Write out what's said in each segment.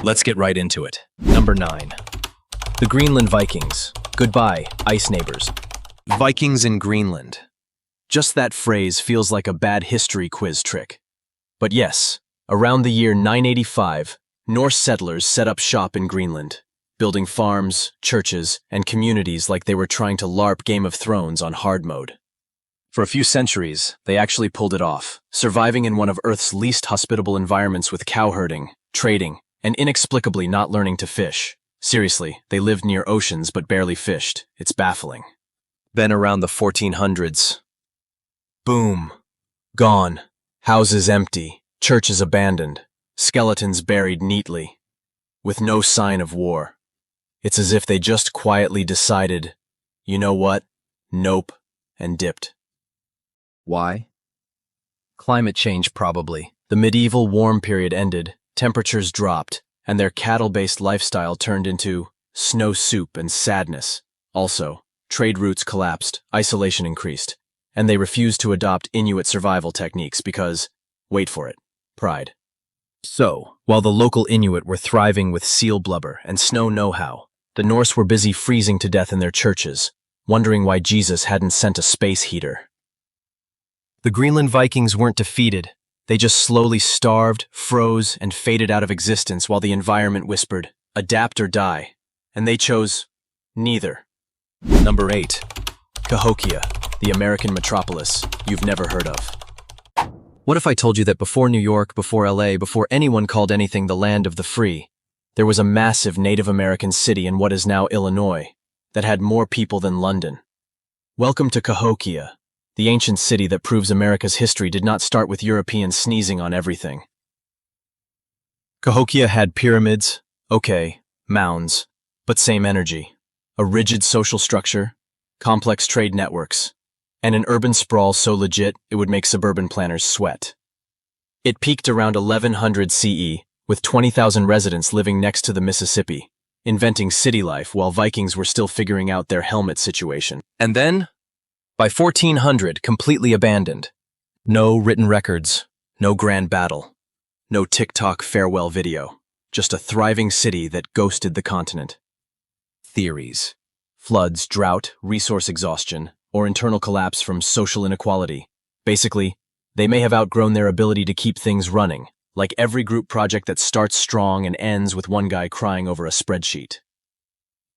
Let's get right into it. Number 9. The Greenland Vikings. Goodbye, ice neighbors. Vikings in Greenland. Just that phrase feels like a bad history quiz trick. But yes, around the year 985, Norse settlers set up shop in Greenland, building farms, churches, and communities like they were trying to LARP Game of Thrones on hard mode. For a few centuries, they actually pulled it off, surviving in one of Earth's least hospitable environments with cow herding, trading, and inexplicably not learning to fish. Seriously, they lived near oceans but barely fished. It's baffling. Then around the 1400s, boom. Gone. Houses empty, churches abandoned, skeletons buried neatly, with no sign of war. It's as if they just quietly decided, you know what? Nope, and dipped. Why? Climate change, probably. The medieval warm period ended, temperatures dropped, and their cattle-based lifestyle turned into snow soup and sadness. Also, trade routes collapsed, isolation increased, and they refused to adopt Inuit survival techniques because, wait for it, pride. So, while the local Inuit were thriving with seal blubber and snow know-how, the Norse were busy freezing to death in their churches, wondering why Jesus hadn't sent a space heater. The Greenland Vikings weren't defeated. They just slowly starved, froze, and faded out of existence while the environment whispered, adapt or die. And they chose neither. Number 8. Cahokia, the American metropolis you've never heard of. What if I told you that before New York, before LA, before anyone called anything the land of the free, there was a massive Native American city in what is now Illinois that had more people than London? Welcome to Cahokia, the ancient city that proves America's history did not start with Europeans sneezing on everything. Cahokia had pyramids, okay, mounds, but same energy. A rigid social structure, complex trade networks, and an urban sprawl so legit it would make suburban planners sweat. It peaked around 1100 CE, with 20,000 residents living next to the Mississippi, inventing city life while Vikings were still figuring out their helmet situation. And then, by 1400, completely abandoned. No written records, no grand battle, no TikTok farewell video, just a thriving city that ghosted the continent. Theories. Floods, drought, resource exhaustion, or internal collapse from social inequality. Basically, they may have outgrown their ability to keep things running, like every group project that starts strong and ends with one guy crying over a spreadsheet.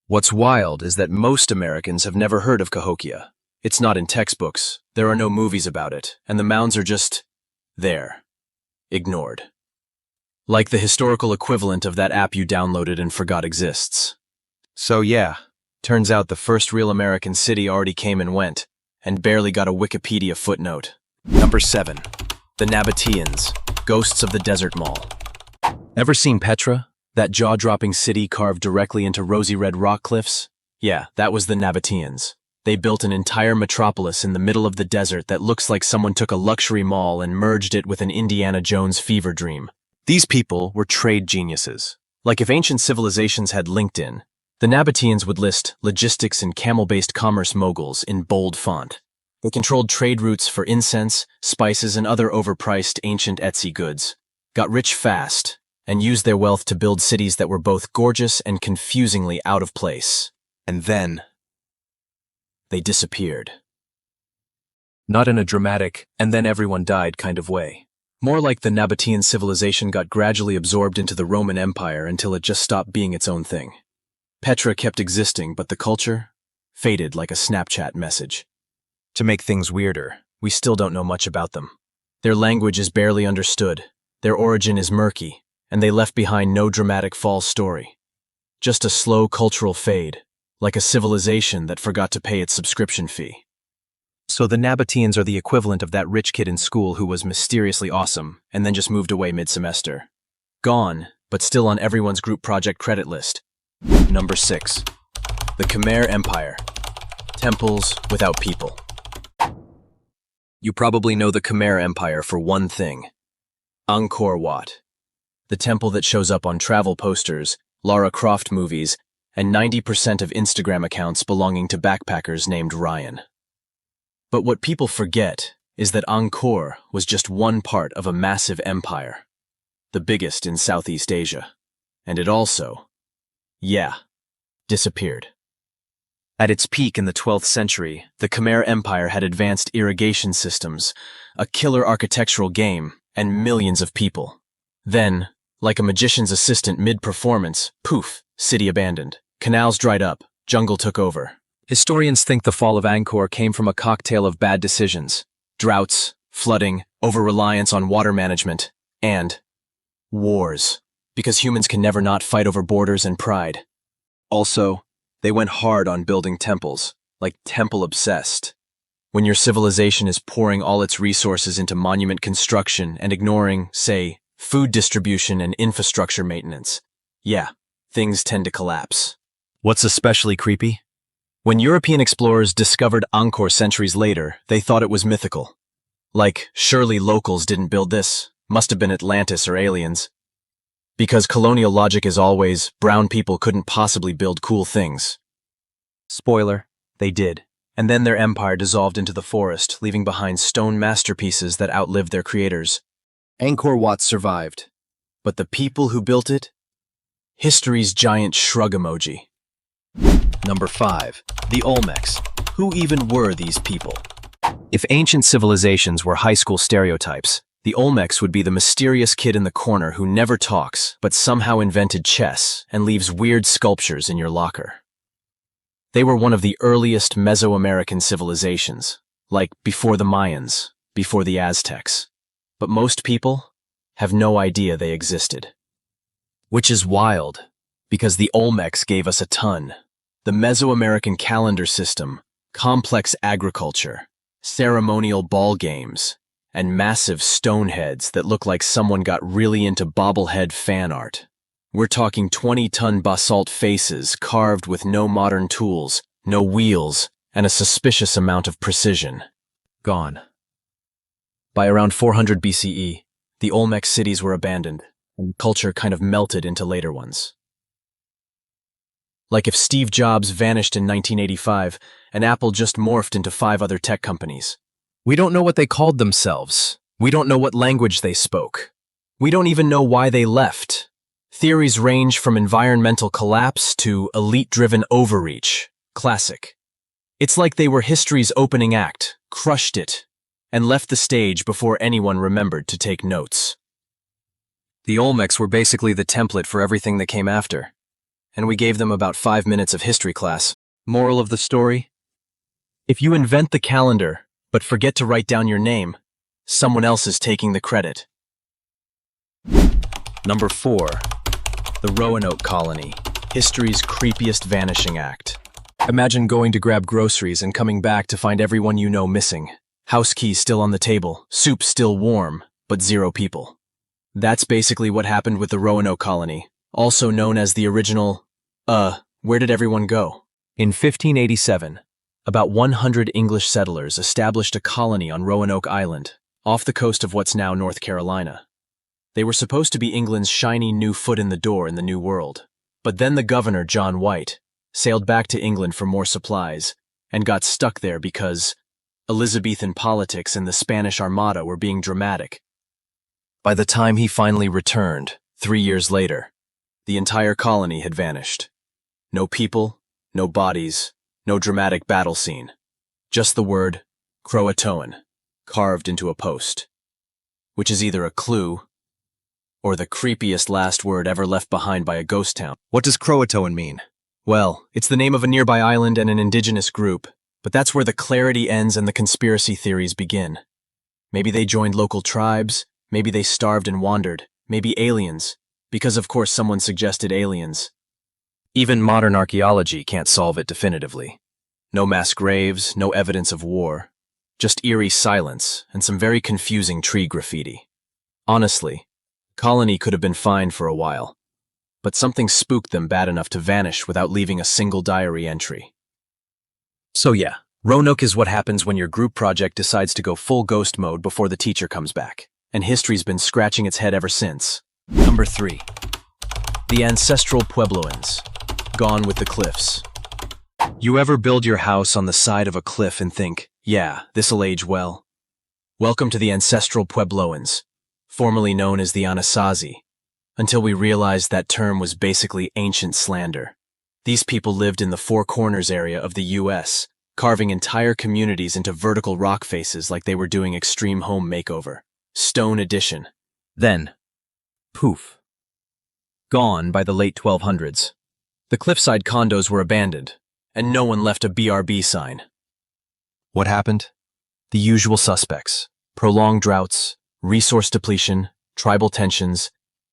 What's wild is that most Americans have never heard of Cahokia. It's not in textbooks, there are no movies about it, and the mounds are just there, ignored. Like the historical equivalent of that app you downloaded and forgot exists. So yeah, turns out the first real American city already came and went, and barely got a Wikipedia footnote. Number 7. The Nabateans, ghosts of the desert mall. Ever seen Petra? That jaw-dropping city carved directly into rosy red rock cliffs? Yeah, that was the Nabateans. They built an entire metropolis in the middle of the desert that looks like someone took a luxury mall and merged it with an Indiana Jones fever dream. These people were trade geniuses. Like if ancient civilizations had LinkedIn, the Nabateans would list logistics and camel-based commerce moguls in bold font. They controlled trade routes for incense, spices, and other overpriced ancient Etsy goods, got rich fast, and used their wealth to build cities that were both gorgeous and confusingly out of place. And then they disappeared. Not in a dramatic, and then everyone died kind of way. More like the Nabatean civilization got gradually absorbed into the Roman Empire until it just stopped being its own thing. Petra kept existing, but the culture faded like a Snapchat message. To make things weirder, we still don't know much about them. Their language is barely understood, their origin is murky, and they left behind no dramatic fall story. Just a slow cultural fade, like a civilization that forgot to pay its subscription fee. So the Nabateans are the equivalent of that rich kid in school who was mysteriously awesome and then just moved away mid-semester. Gone, but still on everyone's group project credit list. Number 6. The Khmer Empire. Temples without people. You probably know the Khmer Empire for one thing. Angkor Wat. The temple that shows up on travel posters, Lara Croft movies, and 90% of Instagram accounts belonging to backpackers named Ryan. But what people forget is that Angkor was just one part of a massive empire, the biggest in Southeast Asia. And it also, disappeared. At its peak in the 12th century, the Khmer Empire had advanced irrigation systems, a killer architectural game, and millions of people. Then, like a magician's assistant mid-performance, poof, city abandoned. Canals dried up, jungle took over. Historians think the fall of Angkor came from a cocktail of bad decisions: droughts, flooding, over-reliance on water management, and wars, because humans can never not fight over borders and pride. Also, they went hard on building temples, like temple-obsessed. When your civilization is pouring all its resources into monument construction and ignoring, say, food distribution and infrastructure maintenance, things tend to collapse. What's especially creepy? When European explorers discovered Angkor centuries later, they thought it was mythical. Like, surely locals didn't build this, must have been Atlantis or aliens. Because colonial logic is always, brown people couldn't possibly build cool things. Spoiler, they did. And then their empire dissolved into the forest, leaving behind stone masterpieces that outlived their creators. Angkor Wat survived. But the people who built it? History's giant shrug emoji. Number 5. The Olmecs. Who even were these people? If ancient civilizations were high school stereotypes, the Olmecs would be the mysterious kid in the corner who never talks, but somehow invented chess and leaves weird sculptures in your locker. They were one of the earliest Mesoamerican civilizations, like before the Mayans, before the Aztecs. But most people have no idea they existed. Which is wild, because the Olmecs gave us a ton. The Mesoamerican calendar system, complex agriculture, ceremonial ball games, and massive stone heads that look like someone got really into bobblehead fan art. We're talking 20-ton basalt faces carved with no modern tools, no wheels, and a suspicious amount of precision. Gone. By around 400 BCE, the Olmec cities were abandoned, and culture kind of melted into later ones. Like if Steve Jobs vanished in 1985, and Apple just morphed into 5 other tech companies. We don't know what they called themselves. We don't know what language they spoke. We don't even know why they left. Theories range from environmental collapse to elite-driven overreach. Classic. It's like they were history's opening act, crushed it, and left the stage before anyone remembered to take notes. The Olmecs were basically the template for everything that came after, and we gave them about 5 minutes of history class. Moral of the story? If you invent the calendar, but forget to write down your name, someone else is taking the credit. Number 4. The Roanoke Colony, history's creepiest vanishing act. Imagine going to grab groceries and coming back to find everyone you know missing. House keys still on the table, soup still warm, but 0 people. That's basically what happened with the Roanoke Colony, also known as the original, where did everyone go? In 1587, about 100 English settlers established a colony on Roanoke Island, off the coast of what's now North Carolina. They were supposed to be England's shiny new foot in the door in the New World. But then the governor, John White, sailed back to England for more supplies and got stuck there because Elizabethan politics and the Spanish Armada were being dramatic. By the time he finally returned, 3 years later, the entire colony had vanished. No people, no bodies, no dramatic battle scene. Just the word Croatoan carved into a post, which is either a clue or the creepiest last word ever left behind by a ghost town. What does Croatoan mean? Well, it's the name of a nearby island and an indigenous group, but that's where the clarity ends and the conspiracy theories begin. Maybe they joined local tribes, maybe they starved and wandered, maybe aliens, because of course someone suggested aliens. Even modern archaeology can't solve it definitively. No mass graves, no evidence of war, just eerie silence and some very confusing tree graffiti. Honestly, colony could have been fine for a while, but something spooked them bad enough to vanish without leaving a single diary entry. So yeah, Roanoke is what happens when your group project decides to go full ghost mode before the teacher comes back, and history's been scratching its head ever since. Number 3. The ancestral Puebloans, gone with the cliffs. You ever build your house on the side of a cliff and think, yeah, this'll age well? Welcome to the ancestral Puebloans, formerly known as the Anasazi. until we realized that term was basically ancient slander. These people lived in the Four Corners area of the US, carving entire communities into vertical rock faces like they were doing extreme home makeover. Stone edition. Then, poof. Gone by the late 1200s. The cliffside condos were abandoned, and no one left a BRB sign. What happened? The usual suspects: prolonged droughts, resource depletion, tribal tensions,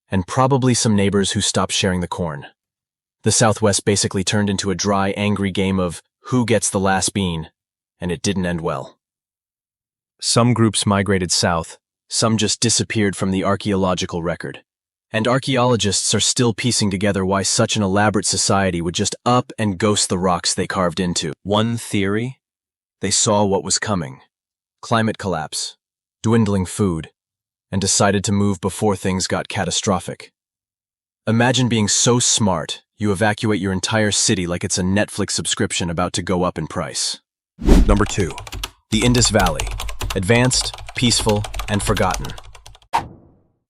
and probably some neighbors who stopped sharing the corn. The Southwest basically turned into a dry, angry game of who gets the last bean, and it didn't end well. Some groups migrated south, some just disappeared from the archaeological record. And archaeologists are still piecing together why such an elaborate society would just up and ghost the rocks they carved into. One theory? They saw what was coming: climate collapse, dwindling food, and decided to move before things got catastrophic. Imagine being so smart, you evacuate your entire city like it's a Netflix subscription about to go up in price. Number 2. The Indus Valley. Advanced, peaceful, and forgotten.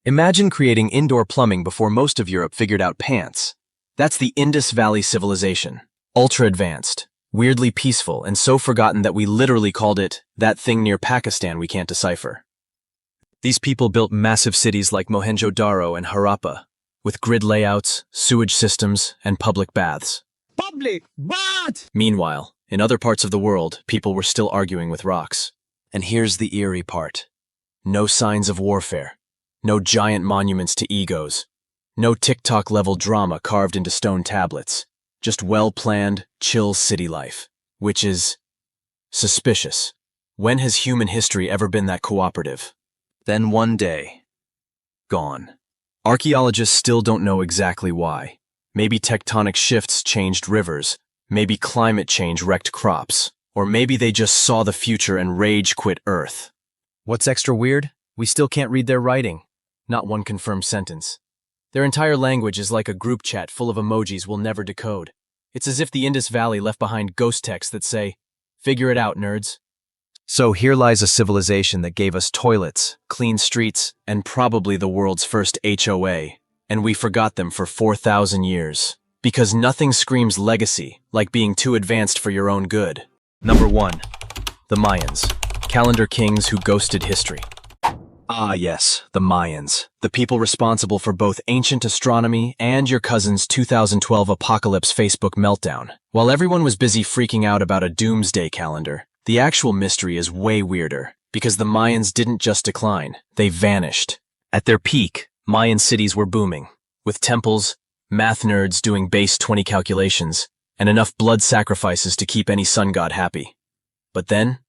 Imagine creating indoor plumbing before most of Europe figured out pants. That's the Indus Valley civilization. Ultra-advanced, weirdly peaceful, and so forgotten that we literally called it that thing near Pakistan we can't decipher. These people built massive cities like Mohenjo-Daro and Harappa, with grid layouts, sewage systems, and public baths. Public bath! Meanwhile, in other parts of the world, people were still arguing with rocks. And here's the eerie part. No signs of warfare. No giant monuments to egos. No TikTok-level drama carved into stone tablets. Just well-planned, chill city life. Which is suspicious. When has human history ever been that cooperative? Then one day, gone. Archaeologists still don't know exactly why. Maybe tectonic shifts changed rivers. Maybe climate change wrecked crops. Or maybe they just saw the future and rage quit Earth. What's extra weird? We still can't read their writing. Not one confirmed sentence. Their entire language is like a group chat full of emojis we'll never decode. It's as if the Indus Valley left behind ghost texts that say, "Figure it out, nerds." So here lies a civilization that gave us toilets, clean streets, and probably the world's first HOA, and we forgot them for 4,000 years. Because nothing screams legacy like being too advanced for your own good. Number 1. The Mayans. Calendar kings who ghosted history. Ah yes, the Mayans. The people responsible for both ancient astronomy and your cousin's 2012 apocalypse Facebook meltdown. While everyone was busy freaking out about a doomsday calendar, the actual mystery is way weirder, because the Mayans didn't just decline, they vanished. At their peak, Mayan cities were booming, with temples, math nerds doing base 20 calculations, and enough blood sacrifices to keep any sun god happy. But then,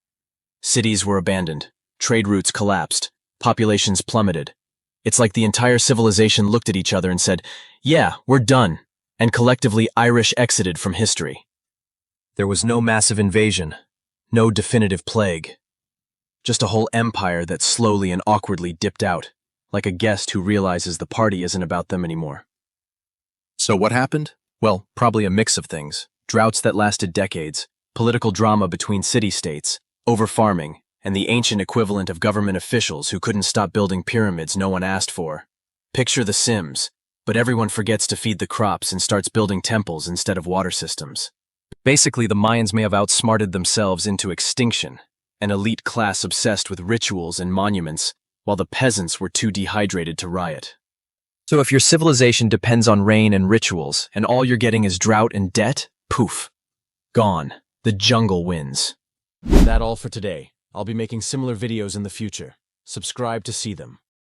cities were abandoned, trade routes collapsed, populations plummeted. It's like the entire civilization looked at each other and said, "Yeah, we're done," and collectively Irish exited from history. There was no massive invasion, no definitive plague. Just a whole empire that slowly and awkwardly dipped out, like a guest who realizes the party isn't about them anymore. So what happened? Well, probably a mix of things. Droughts that lasted decades, political drama between city-states, over-farming, and the ancient equivalent of government officials who couldn't stop building pyramids no one asked for. Picture The Sims, but everyone forgets to feed the crops and starts building temples instead of water systems. Basically, the Mayans may have outsmarted themselves into extinction, an elite class obsessed with rituals and monuments, while the peasants were too dehydrated to riot. So if your civilization depends on rain and rituals, and all you're getting is drought and debt, poof. Gone. The jungle wins. That's all for today. I'll be making similar videos in the future. Subscribe to see them.